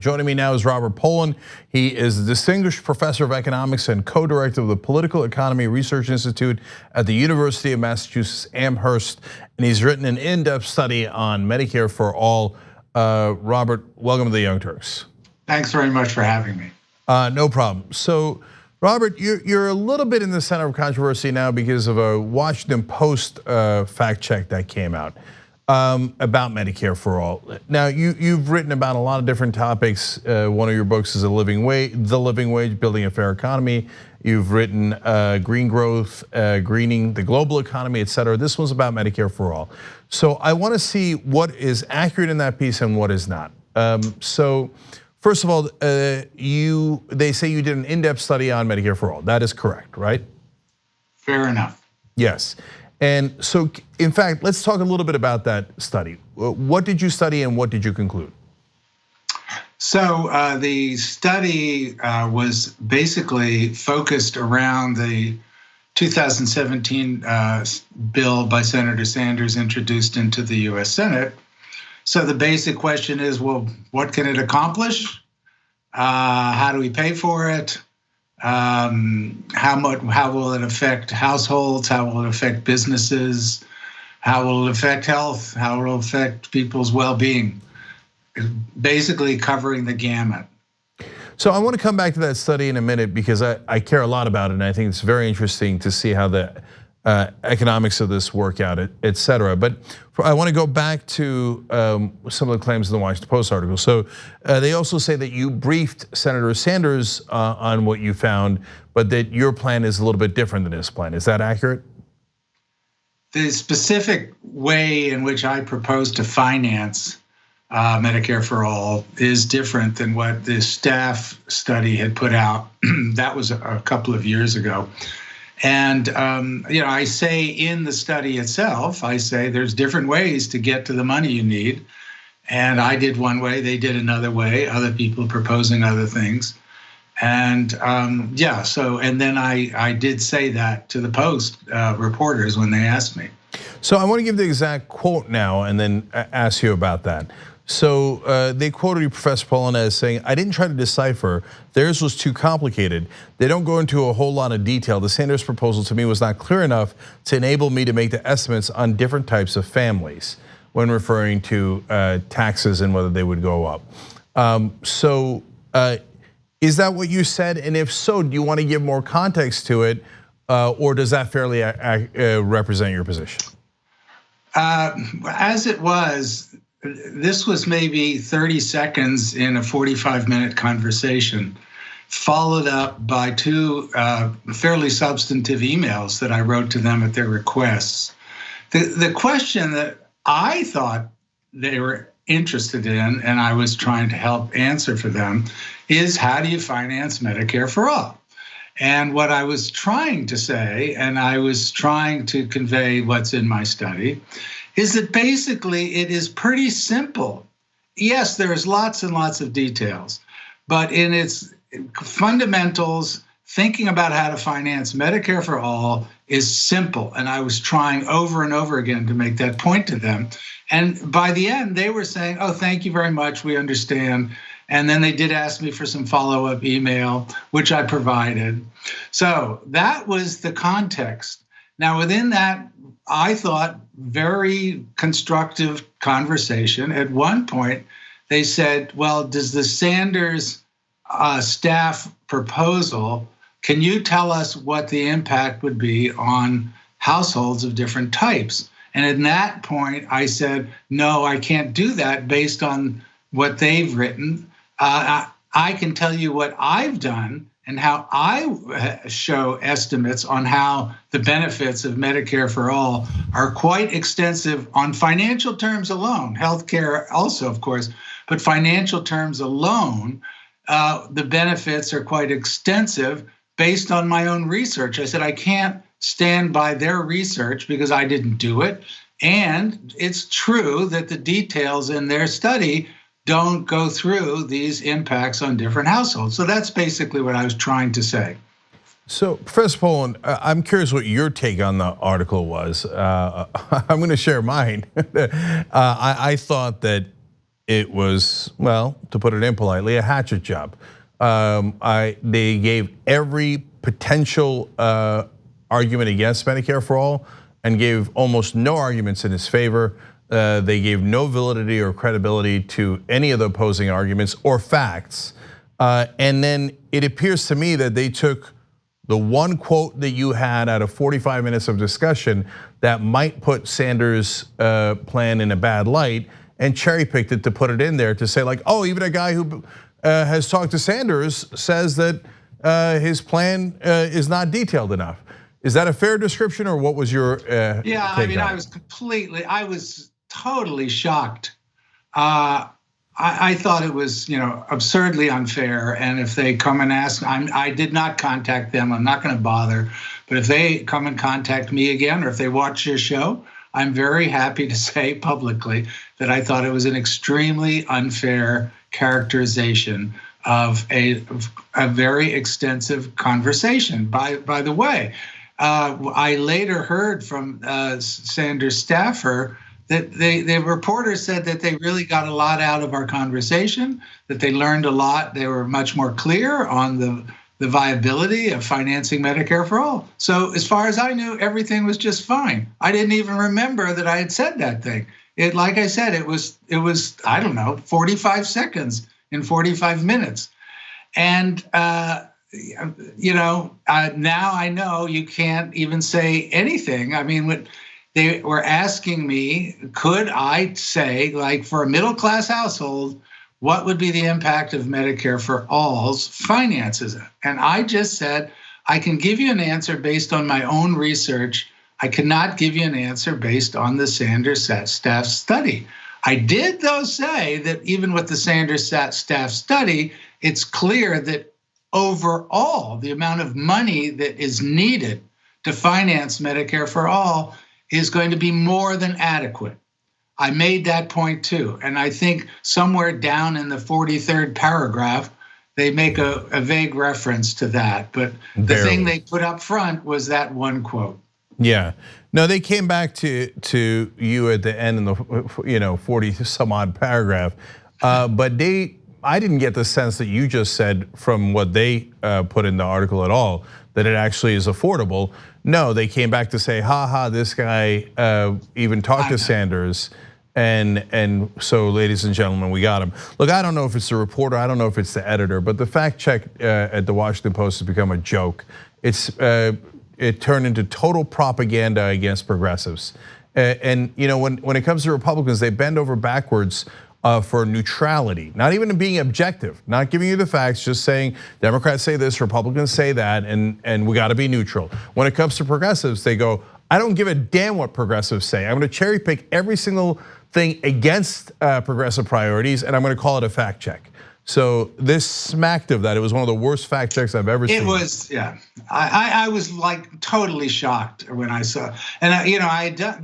Joining me now is Robert Pollin. He is a distinguished professor of economics and co-director of the Political Economy Research Institute at the University of Massachusetts Amherst, and he's written an in-depth study on Medicare for All. Robert, welcome to the Young Turks. Thanks very much for having me. No problem. So, Robert, you're a little bit in the center of controversy now because of a Washington Post fact check that came out about Medicare for All. Now, you've written about a lot of different topics. One of your books is The Living Wage, Building a Fair Economy. You've written Green Growth, Greening the Global Economy, et cetera. This one's about Medicare for All. So I wanna see what is accurate in that piece and what is not. So first of all, they say you did an in-depth study on Medicare for All. That is correct, right? Fair enough. Yes. And so, in fact, let's talk a little bit about that study. What did you study and what did you conclude? So the study was basically focused around the 2017 bill by Senator Sanders introduced into the US Senate. So the basic question is, well, what can it accomplish? How do we pay for it? How will it affect households? How will it affect businesses? How will it affect health? How will it affect people's well-being? Basically covering the gamut. So I want to come back to that study in a minute because I care a lot about it, and I think it's very interesting to see how the economics of this work out, et cetera. But I want to go back to some of the claims in the Washington Post article. So they also say that you briefed Senator Sanders on what you found, but that your plan is a little bit different than his plan. Is that accurate? The specific way in which I propose to finance Medicare for All is different than what the staff study had put out. That was a couple of years ago. And I say in the study itself, I say there's different ways to get to the money you need. And I did one way, they did another way, other people proposing other things. And and then I did say that to the Post reporters when they asked me. So I want to give the exact quote now and then ask you about that. So they quoted you, Professor Pollin, as saying, I didn't try to decipher, theirs was too complicated. They don't go into a whole lot of detail. The Sanders proposal to me was not clear enough to enable me to make the estimates on different types of families when referring to taxes and whether they would go up. Is that what you said? And if so, do you want to give more context to it? Or does that fairly represent your position? As it was, this was maybe 30 seconds in a 45-minute conversation, followed up by two fairly substantive emails that I wrote to them at their requests. The question that I thought they were interested in, and I was trying to help answer for them, is how do you finance Medicare for All? And what I was trying to say, and I was trying to convey what's in my study, is that basically it is pretty simple. Yes, there's lots and lots of details, but in its fundamentals, thinking about how to finance Medicare for All is simple. And I was trying over and over again to make that point to them. And by the end, they were saying, oh, thank you very much, we understand. And then they did ask me for some follow-up email, which I provided. So that was the context. Now, within that, I thought very constructive conversation. At one point, they said, well, does the Sanders staff proposal, can you tell us what the impact would be on households of different types? And at that point, I said, no, I can't do that based on what they've written. I can tell you what I've done and how I show estimates on how the benefits of Medicare for All are quite extensive on financial terms alone, healthcare also, of course, but financial terms alone, the benefits are quite extensive based on my own research. I said, I can't stand by their research because I didn't do it. And it's true that the details in their study don't go through these impacts on different households. So that's basically what I was trying to say. So, Professor Pollin, I'm curious what your take on the article was. I'm going to share mine. I thought that it was, well, to put it impolitely, a hatchet job. They gave every potential argument against Medicare for All and gave almost no arguments in his favor. They gave no validity or credibility to any of the opposing arguments or facts. And then it appears to me that they took the one quote that you had out of 45 minutes of discussion that might put Sanders' plan in a bad light and cherry picked it to put it in there to say like, oh, even a guy who has talked to Sanders says that his plan is not detailed enough. Is that a fair description, or what was your yeah, I mean, I was totally shocked. I thought it was, absurdly unfair. And if they come and ask, I did not contact them. I'm not going to bother. But if they come and contact me again, or if they watch your show, I'm very happy to say publicly that I thought it was an extremely unfair characterization of a very extensive conversation. By the way, I later heard from Sanders' staffer that the reporter said that they really got a lot out of our conversation, that they learned a lot. They were much more clear on the viability of financing Medicare for all. So as far as I knew, everything was just fine. I didn't even remember that I had said that thing. Like I said, it was I don't know, 45 seconds in 45 minutes. And now I know you can't even say anything. I mean, what they were asking me, could I say, like, for a middle-class household, what would be the impact of Medicare for All's finances? And I just said, I can give you an answer based on my own research. I cannot give you an answer based on the Sanders staff study. I did, though, say that even with the Sanders staff study, it's clear that overall, the amount of money that is needed to finance Medicare for All is going to be more than adequate. I made that point too. And I think somewhere down in the 43rd paragraph, they make a vague reference to that. But the thing they put up front was that one quote. Yeah, no, they came back to you at the end in the 40 some odd paragraph, but I didn't get the sense that you just said from what they put in the article at all that it actually is affordable. No, they came back to say, ha, this guy even talked to Sanders. And so, ladies and gentlemen, we got him. Look, I don't know if it's the reporter, I don't know if it's the editor, but the fact check at the Washington Post has become a joke. It turned into total propaganda against progressives. And when it comes to Republicans, they bend over backwards for neutrality, not even being objective, not giving you the facts, just saying Democrats say this, Republicans say that, and we got to be neutral. When it comes to progressives, they go, I don't give a damn what progressives say. I'm going to cherry pick every single thing against progressive priorities, and I'm going to call it a fact check. So this smacked of that. It was one of the worst fact checks I've ever seen. It was, yeah. I was like totally shocked when I saw, and I'd done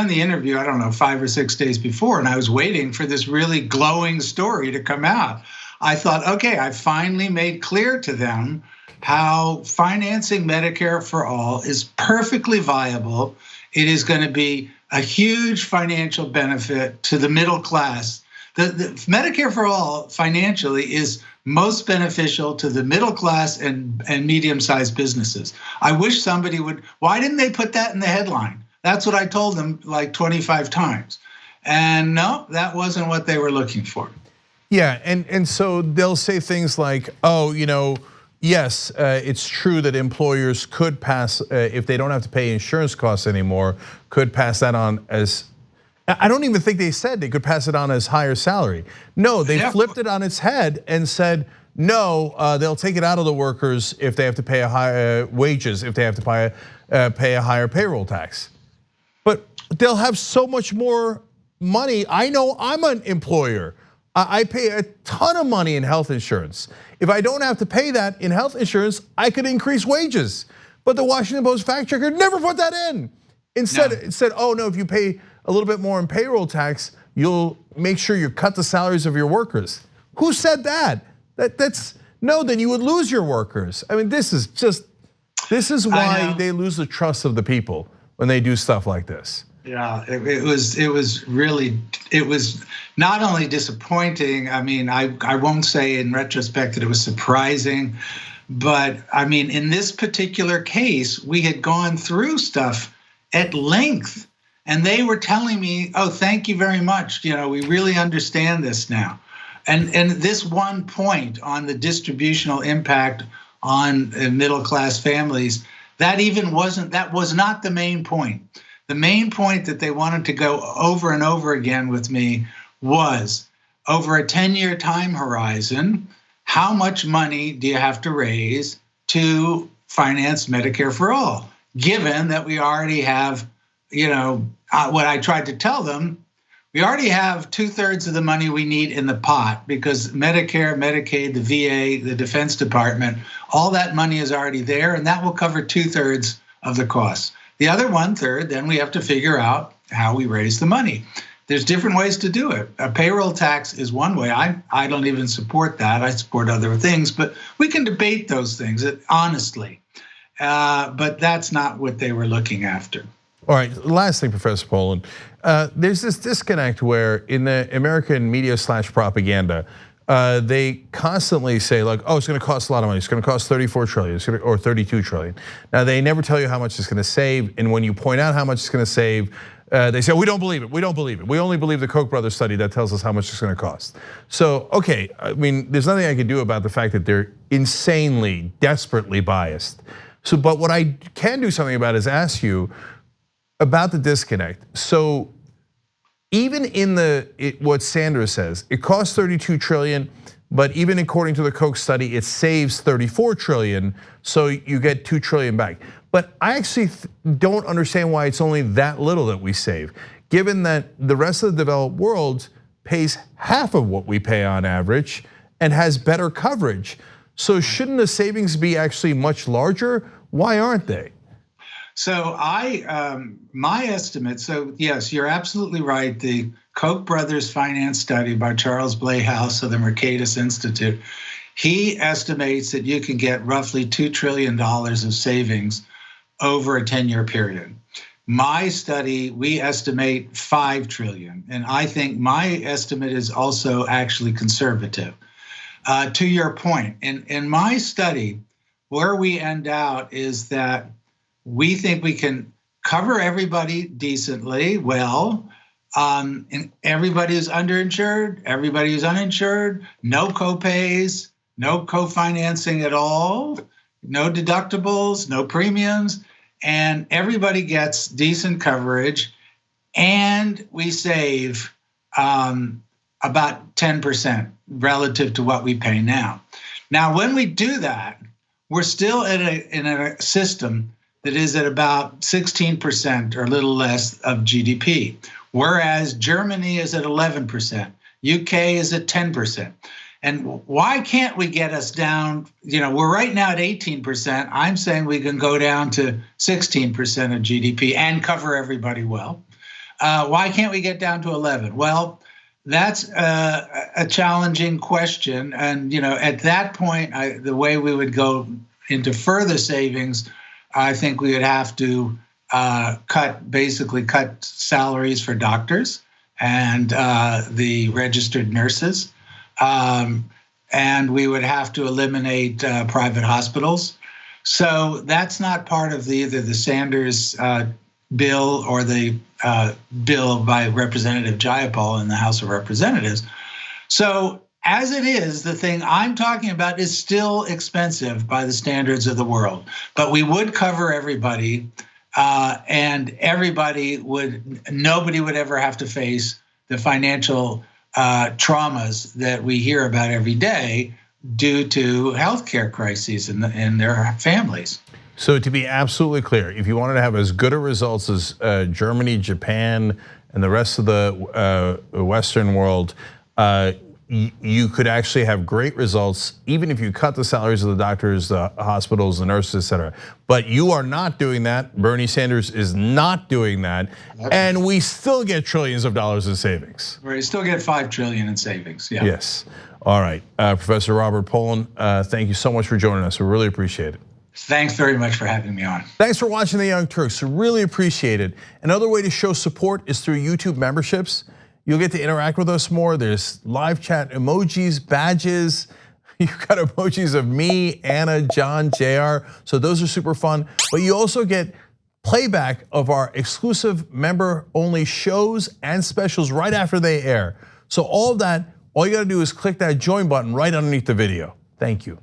the interview, I don't know, 5 or 6 days before, and I was waiting for this really glowing story to come out. I thought, okay, I finally made clear to them how financing Medicare for All is perfectly viable. It is going to be a huge financial benefit to the middle class. The Medicare for All financially is most beneficial to the middle class and medium-sized businesses. I wish somebody would, why didn't they put that in the headline? That's what I told them like 25 times. And no, that wasn't what they were looking for. Yeah, and so they'll say things like, oh, yes, it's true that employers could pass, if they don't have to pay insurance costs anymore, could pass that on as, I don't even think they said they could pass it on as higher salary. No, they flipped it on its head and said, no, they'll take it out of the workers if they have to pay a higher wages, if they have to pay a higher payroll tax. But they'll have so much more money. I know I'm an employer. I pay a ton of money in health insurance. If I don't have to pay that in health insurance, I could increase wages. But the Washington Post fact checker never put that in. Instead, it said, oh no, if you pay a little bit more in payroll tax, you'll make sure you cut the salaries of your workers. Who said that? No, then you would lose your workers. I mean, this is why they lose the trust of the people when they do stuff like this. Yeah, it was not only disappointing. I mean, I won't say in retrospect that it was surprising, but I mean, in this particular case, we had gone through stuff at length, and they were telling me, "Oh, thank you very much. You know, we really understand this now." And this one point on the distributional impact on middle class families, that was not the main point. The main point that they wanted to go over and over again with me was, over a 10-year time horizon, how much money do you have to raise to finance Medicare for all? Given that we already have, what I tried to tell them, we already have 2/3 of the money we need in the pot, because Medicare, Medicaid, the VA, the Defense Department, all that money is already there, and that will cover 2/3 of the costs. The other 1/3, then we have to figure out how we raise the money. There's different ways to do it. A payroll tax is one way. I don't even support that. I support other things, but we can debate those things honestly. But that's not what they were looking after. All right, last thing, Professor Pollin. There's this disconnect where in the American media / propaganda, they constantly say like, oh, it's gonna cost a lot of money. It's gonna cost 34 trillion or 32 trillion. Now they never tell you how much it's gonna save. And when you point out how much it's gonna save, they say, we don't believe it, we don't believe it. We only believe the Koch brothers study that tells us how much it's gonna cost. So, okay, I mean, there's nothing I can do about the fact that they're insanely, desperately biased. So, but what I can do something about is ask you about the disconnect. So even in what Sanders says, it costs 32 trillion, but even according to the Koch study, it saves 34 trillion, so you get 2 trillion back. But I actually don't understand why it's only that little that we save, given that the rest of the developed world pays half of what we pay on average and has better coverage. So shouldn't the savings be actually much larger? Why aren't they? So my estimate, so yes, you're absolutely right. The Koch brothers finance study by Charles Blehaus of the Mercatus Institute, he estimates that you can get roughly $2 trillion of savings over a 10-year period. My study, we estimate 5 trillion. And I think my estimate is also actually conservative. To your point, in my study, where we end out is that we think we can cover everybody decently well. And everybody who's underinsured, everybody who's uninsured, no copays, no co-financing at all, no deductibles, no premiums, and everybody gets decent coverage, and we save about 10% relative to what we pay now. Now, when we do that, we're still in a system that is at about 16% or a little less of GDP, whereas Germany is at 11%, UK is at 10%. And why can't we get us down? We're right now at 18%. I'm saying we can go down to 16% of GDP and cover everybody well. Why can't we get down to 11? Well, that's a challenging question. And at that point, the way we would go into further savings, I think we would have to basically cut salaries for doctors and the registered nurses. And we would have to eliminate private hospitals. So that's not part of either the Sanders bill or the bill by Representative Jayapal in the House of Representatives. So as it is, the thing I'm talking about is still expensive by the standards of the world, but we would cover everybody, and nobody would ever have to face the financial traumas that we hear about every day due to healthcare crises in their families. So to be absolutely clear, if you wanted to have as good a results as Germany, Japan, and the rest of the Western world, you could actually have great results even if you cut the salaries of the doctors, the hospitals, the nurses, et cetera. But you are not doing that. Bernie Sanders is not doing that. And we still get trillions of dollars in savings. We still get 5 trillion in savings, yeah. Yes, all right. Professor Robert Pollin, thank you so much for joining us. We really appreciate it. Thanks very much for having me on. Thanks for watching the Young Turks. Really appreciate it. Another way to show support is through YouTube memberships. You'll get to interact with us more. There's live chat emojis, badges. You've got emojis of me, Anna, John, JR. So those are super fun. But you also get playback of our exclusive member-only shows and specials right after they air. So all of that, all you gotta do is click that join button right underneath the video. Thank you.